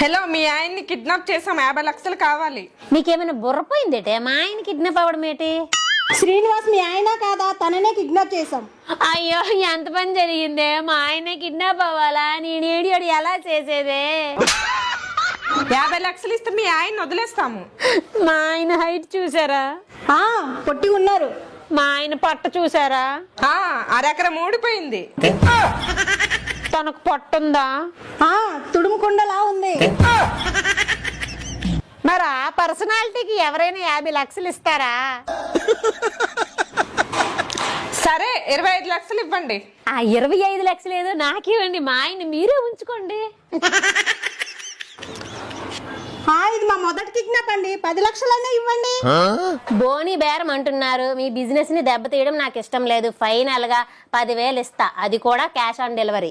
Hello, మీ ఆయన్ని kidnap చేసాం, 50 లక్షలు కావాలి. నీకేమైనా బుర్రపోయిందేటే? మా ఆయన కిడ్నాప్ అవ్వడం ఏంటి? శ్రీనివాస్ మీ ఆయన కాదా? తననే కిడ్నాప్ చేసాం. అయ్యో, ఎంత పని జరిగిందే! మా ఆయన కిడ్నాప్ అవ్వాలా? నేను ఏడియోడు ఎలా చేసేదే? 50 లక్షలు ఇస్తే మీ ఆయన్ని వదిలేస్తాము. మా ఆయన హైట్ చూసారా? పొట్టి ఉన్నారు. మా ఆయన పొట్ట చూసారా? అరెకరం ఊడిపోయింది. తనకు పొట్టుందా? తుడుముకుండలా ఉంది. మరి ఆ పర్సనాలిటీకి ఎవరైనా 50 లక్షలు ఇస్తారా? సరే, 25 లక్షలు ఇవ్వండి. ఆ 25 లక్షలు ఏదో నాకివ్వండి, మా ఆయన మీరే ఉంచుకోండి. ఇది మా మొదటి కిడ్నాప్ అండి, 10 లక్షలనే ఇవ్వండి. బోని బేరం అంటున్నారు. మీ బిజినెస్ ని దెబ్బతీయడం నాకు ఇష్టం లేదు. ఫైనల్ గా 10,000 ఇస్తా, అది కూడా క్యాష్ ఆన్ డెలివరీ.